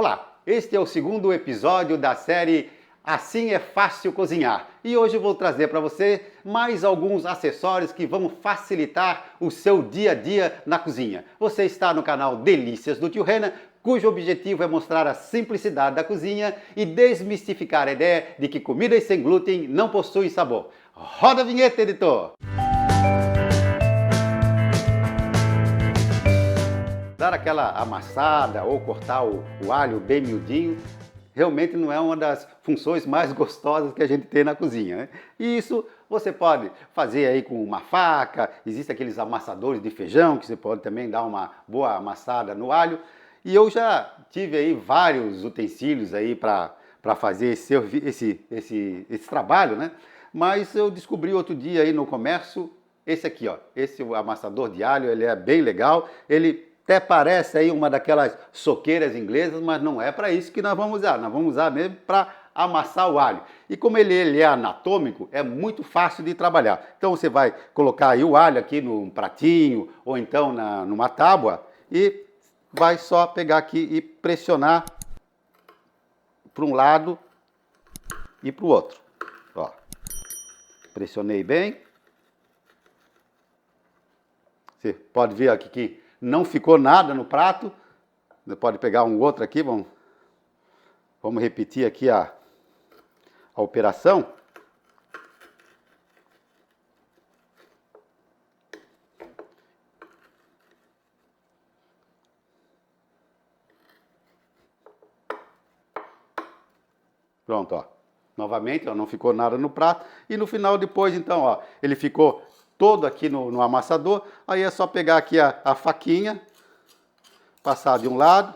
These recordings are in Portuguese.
Olá, este é o segundo episódio da série Assim é Fácil Cozinhar e hoje eu vou trazer para você mais alguns acessórios que vão facilitar o seu dia a dia na cozinha. Você está no canal Delícias do Tio Renan, cujo objetivo é mostrar a simplicidade da cozinha e desmistificar a ideia de que comidas sem glúten não possuem sabor. Roda a vinheta, editor! Dar aquela amassada ou cortar o alho bem miudinho realmente não é uma das funções mais gostosas que a gente tem na cozinha, né? E isso você pode fazer aí com uma faca, existem aqueles amassadores de feijão que você pode também dar uma boa amassada no alho. E eu já tive aí vários utensílios aí para fazer esse trabalho, né? Mas eu descobri outro dia aí no comércio esse aqui, ó, esse amassador de alho, ele é bem legal, ele até parece aí uma daquelas soqueiras inglesas, mas não é para isso que nós vamos usar mesmo para amassar o alho. E como ele é anatômico, é muito fácil de trabalhar. Então você vai colocar aí o alho aqui num pratinho ou então numa tábua e vai só pegar aqui e pressionar para um lado e para o outro. Ó, pressionei bem. Você pode ver aqui que não ficou nada no prato. Você pode pegar um outro aqui, vamos repetir aqui a operação. Pronto, ó. Novamente, ó, não ficou nada no prato. E no final depois, então, ó, ele ficou todo aqui no amassador. Aí é só pegar aqui a faquinha, passar de um lado,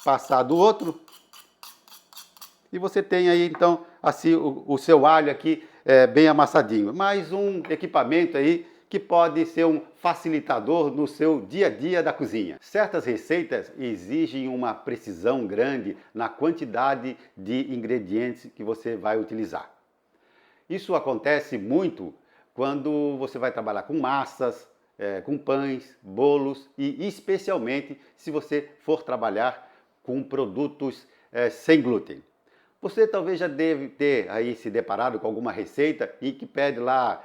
passar do outro. E você tem aí, então, assim, o seu alho aqui bem amassadinho. Mais um equipamento aí que pode ser um facilitador no seu dia a dia da cozinha. Certas receitas exigem uma precisão grande na quantidade de ingredientes que você vai utilizar. Isso acontece muito quando você vai trabalhar com massas, com pães, bolos e especialmente se você for trabalhar com produtos sem glúten. Você talvez já deve ter aí se deparado com alguma receita e que pede lá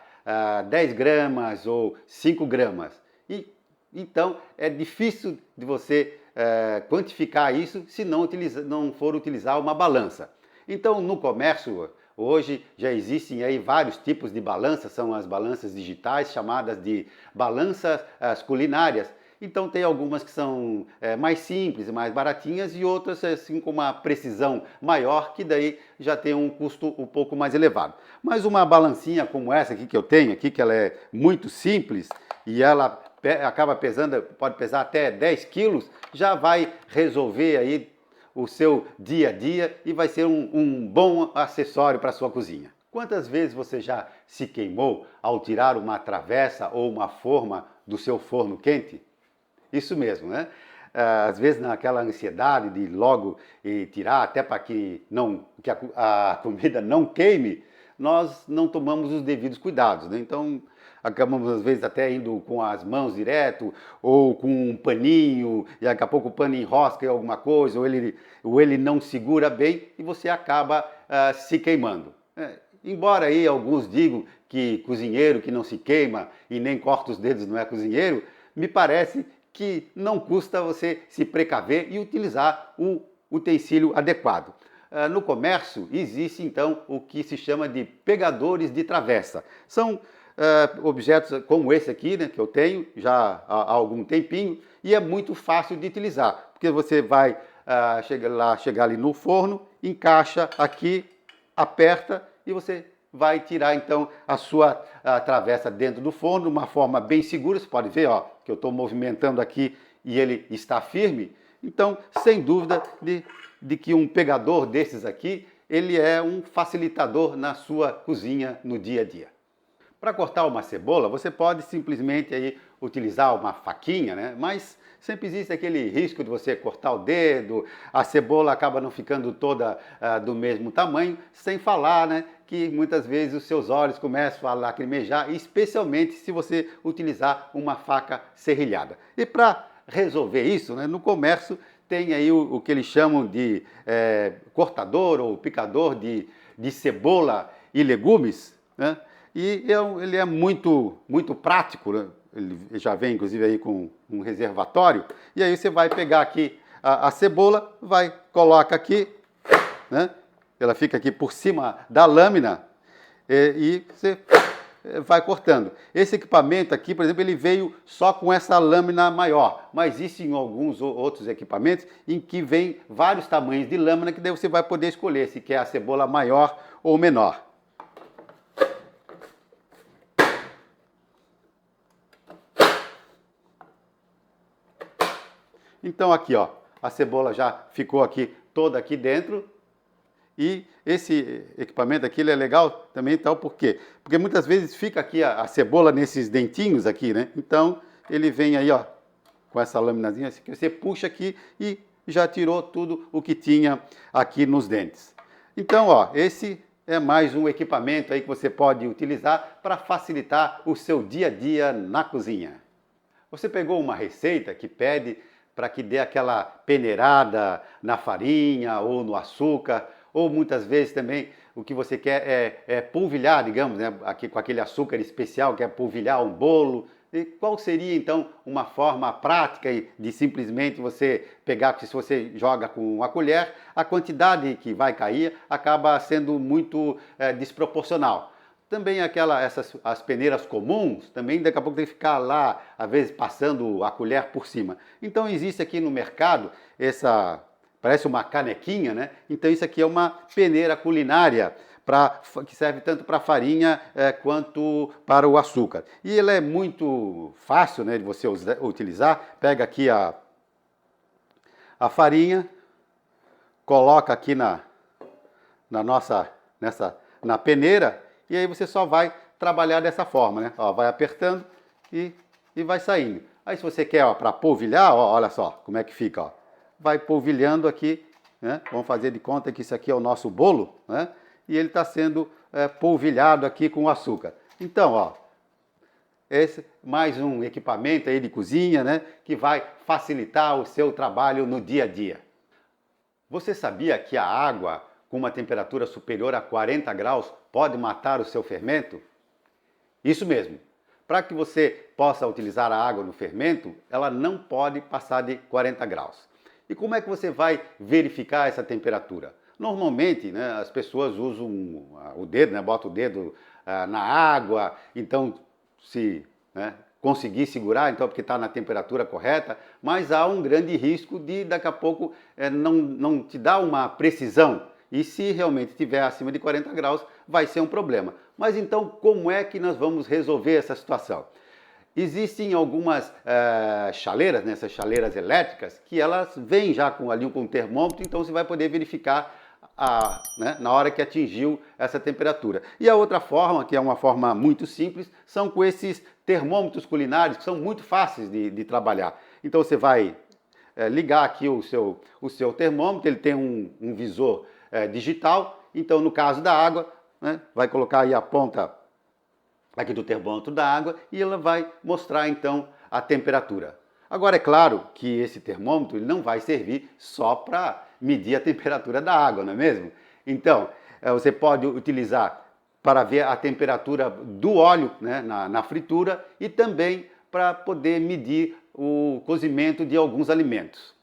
10 gramas ou 5 gramas. E então é difícil de você quantificar isso se não for utilizar uma balança. Então no comércio hoje já existem aí vários tipos de balanças, são as balanças digitais chamadas de balanças culinárias. Então tem algumas que são mais simples e mais baratinhas e outras assim com uma precisão maior, que daí já tem um custo um pouco mais elevado. Mas uma balancinha como essa aqui que eu tenho aqui, que ela é muito simples e ela acaba pesando, pode pesar até 10 quilos, já vai resolver aí o seu dia a dia e vai ser um bom acessório para a sua cozinha. Quantas vezes você já se queimou ao tirar uma travessa ou uma forma do seu forno quente? Isso mesmo, né? Às vezes naquela ansiedade de logo tirar, até para que a comida não queime, nós não tomamos os devidos cuidados, né? Então acabamos às vezes até indo com as mãos direto ou com um paninho e daqui a pouco o pano enrosca em alguma coisa ou ele não segura bem e você acaba se queimando. Embora aí alguns digam que cozinheiro que não se queima e nem corta os dedos não é cozinheiro, me parece que não custa você se precaver e utilizar o utensílio adequado. No comércio existe então o que se chama de pegadores de travessa. São objetos como esse aqui, né, que eu tenho já há algum tempinho e é muito fácil de utilizar, porque você vai chegar ali no forno, encaixa aqui, aperta e você vai tirar então a sua travessa dentro do forno de uma forma bem segura. Você pode ver, ó, que eu estou movimentando aqui e ele está firme. Então, sem dúvida de que um pegador desses aqui, ele é um facilitador na sua cozinha no dia a dia. Para cortar uma cebola, você pode simplesmente aí utilizar uma faquinha, né? Mas sempre existe aquele risco de você cortar o dedo, a cebola acaba não ficando toda do mesmo tamanho, sem falar, né, que muitas vezes os seus olhos começam a lacrimejar, especialmente se você utilizar uma faca serrilhada. E para resolver isso, né, no comércio tem aí o que eles chamam de cortador ou picador de cebola e legumes, né? E ele é muito prático, né? Ele já vem inclusive aí com um reservatório, e aí você vai pegar aqui a cebola, coloca aqui, né? Ela fica aqui por cima da lâmina e você vai cortando. Esse equipamento aqui, por exemplo, ele veio só com essa lâmina maior, mas existem alguns outros equipamentos em que vem vários tamanhos de lâmina que daí você vai poder escolher se quer a cebola maior ou menor. Então aqui, ó, a cebola já ficou aqui toda aqui dentro. E esse equipamento aqui ele é legal também, tal, por quê? Porque muitas vezes fica aqui a cebola nesses dentinhos aqui, né? Então ele vem aí, ó, com essa laminazinha, assim, que você puxa aqui e já tirou tudo o que tinha aqui nos dentes. Então, ó, esse é mais um equipamento aí que você pode utilizar para facilitar o seu dia a dia na cozinha. Você pegou uma receita que pede para que dê aquela peneirada na farinha ou no açúcar, ou muitas vezes também o que você quer é polvilhar, digamos, né, aqui com aquele açúcar especial, que é polvilhar um bolo. E qual seria então uma forma prática de simplesmente você pegar, porque se você joga com uma colher, a quantidade que vai cair acaba sendo muito desproporcional. Também as peneiras comuns, também daqui a pouco tem que ficar lá, às vezes passando a colher por cima. Então existe aqui no mercado parece uma canequinha, né? Então isso aqui é uma peneira culinária que serve tanto para a farinha quanto para o açúcar. E ela é muito fácil, né, de você utilizar. Pega aqui a farinha, coloca aqui na peneira e aí você só vai trabalhar dessa forma, né? Ó, vai apertando e vai saindo. Aí se você quer para polvilhar, ó, olha só como é que fica, ó. Vai polvilhando aqui, né? Vamos fazer de conta que isso aqui é o nosso bolo, né? E ele está sendo polvilhado aqui com açúcar. Então, ó, esse mais um equipamento aí de cozinha, né? Que vai facilitar o seu trabalho no dia a dia. Você sabia que a água com uma temperatura superior a 40 graus pode matar o seu fermento? Isso mesmo. Para que você possa utilizar a água no fermento, ela não pode passar de 40 graus. E como é que você vai verificar essa temperatura? Normalmente, né, as pessoas usam o dedo, né, botam o dedo na água, então se conseguir segurar, então porque está na temperatura correta, mas há um grande risco de daqui a pouco não te dar uma precisão. E se realmente estiver acima de 40 graus, vai ser um problema. Mas então, como é que nós vamos resolver essa situação? Existem algumas chaleiras, né, essas chaleiras elétricas, que elas vêm já com um termômetro, então você vai poder verificar na hora que atingiu essa temperatura. E a outra forma, que é uma forma muito simples, são com esses termômetros culinários, que são muito fáceis de trabalhar. Então você vai ligar aqui o seu termômetro, ele tem um visor digital, então no caso da água, né, vai colocar aí a ponta aqui do termômetro da água e ela vai mostrar então a temperatura. Agora é claro que esse termômetro ele não vai servir só para medir a temperatura da água, não é mesmo? Então, você pode utilizar para ver a temperatura do óleo, né, na fritura e também para poder medir o cozimento de alguns alimentos.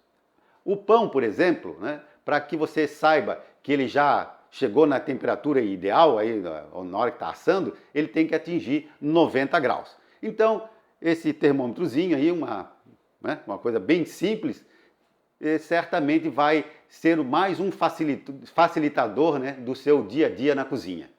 O pão, por exemplo, né, para que você saiba que ele já chegou na temperatura ideal, aí, na hora que está assando, ele tem que atingir 90 graus. Então, esse termômetrozinho aí, uma coisa bem simples, certamente vai ser mais um facilitador, né, do seu dia a dia na cozinha.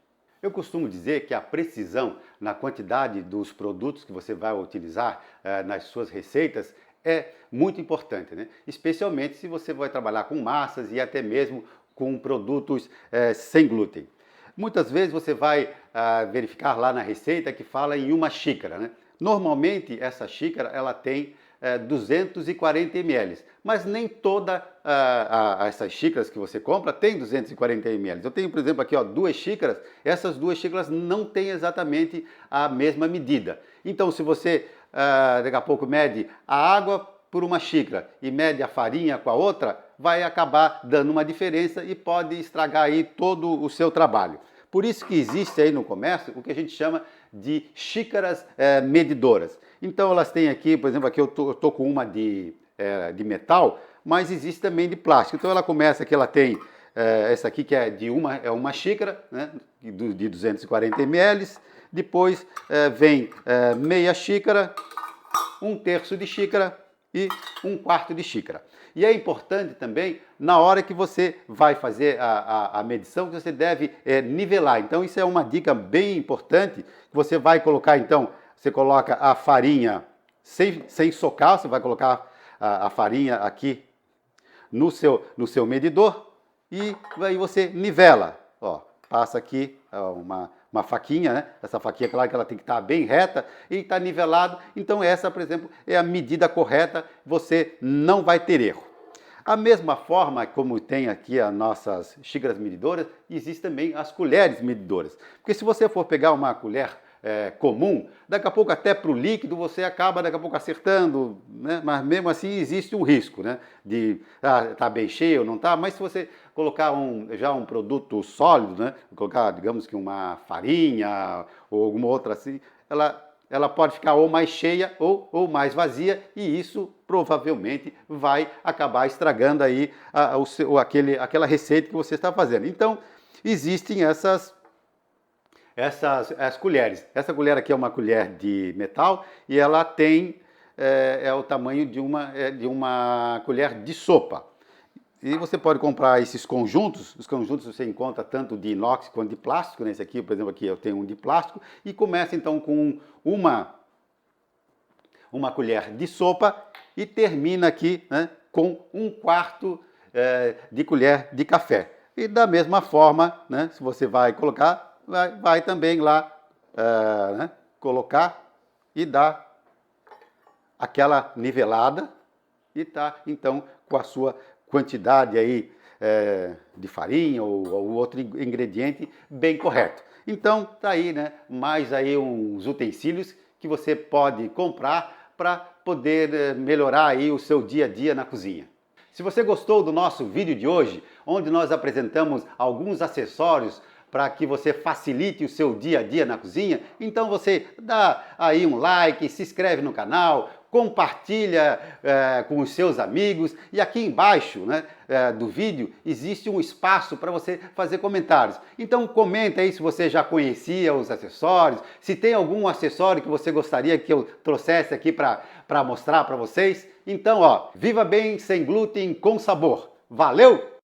Eu costumo dizer que a precisão na quantidade dos produtos que você vai utilizar nas suas receitas é muito importante, né? Especialmente se você vai trabalhar com massas e até mesmo com produtos sem glúten. Muitas vezes você vai verificar lá na receita que fala em uma xícara, né? Normalmente essa xícara ela tem 240 ml, mas nem toda essas xícaras que você compra tem 240 ml. Eu tenho, por exemplo, aqui ó, 2 xícaras, essas 2 xícaras não têm exatamente a mesma medida. Então, se você daqui a pouco mede a água por uma xícara e mede a farinha com a outra, vai acabar dando uma diferença e pode estragar aí todo o seu trabalho. Por isso que existe aí no comércio o que a gente chama de xícaras medidoras. Então elas têm aqui, por exemplo, aqui eu tô com uma de metal, mas existe também de plástico. Então ela começa aqui, ela tem essa aqui que é de uma xícara, né, de 240 ml, depois vem meia xícara, 1/3 de xícara e 1/4 de xícara. E é importante também, na hora que você vai fazer a medição, que você deve nivelar. Então isso é uma dica bem importante, que você vai colocar então, você coloca a farinha sem socar, você vai colocar a farinha aqui no seu medidor e aí você nivela. Ó, passa aqui uma faquinha, né? Essa faquinha, claro que ela tem que estar bem reta e está nivelado. Então essa, por exemplo, é a medida correta, você não vai ter erro. A mesma forma como tem aqui as nossas xícaras medidoras, existem também as colheres medidoras. Porque se você for pegar uma colher comum, daqui a pouco até para o líquido você acaba daqui a pouco acertando, né? Mas mesmo assim existe um risco, né? De tá bem cheio ou não tá, mas se você colocar já um produto sólido, né? Colocar, digamos que uma farinha ou alguma outra assim, ela pode ficar ou mais cheia ou mais vazia e isso provavelmente vai acabar estragando aí aquela receita que você está fazendo. Então existem essas colheres. Essa colher aqui é uma colher de metal e ela tem o tamanho de uma colher de sopa. E você pode comprar esses conjuntos, os conjuntos você encontra tanto de inox quanto de plástico, nesse aqui, por exemplo, aqui eu tenho um de plástico, e começa então com uma colher de sopa e termina aqui, né, com 1/4 de colher de café. E da mesma forma, né, se você vai colocar, vai também lá né, colocar e dar aquela nivelada e tá então com a sua quantidade aí de farinha ou outro ingrediente bem correto. Então tá aí, né, mais aí uns utensílios que você pode comprar para poder melhorar aí o seu dia a dia na cozinha. Se você gostou do nosso vídeo de hoje, onde nós apresentamos alguns acessórios para que você facilite o seu dia a dia na cozinha, então você dá aí um like, se inscreve no canal, compartilha com os seus amigos e aqui embaixo, né, do vídeo existe um espaço para você fazer comentários. Então comenta aí se você já conhecia os acessórios, se tem algum acessório que você gostaria que eu trouxesse aqui para mostrar para vocês. Então, ó, viva bem sem glúten com sabor. Valeu!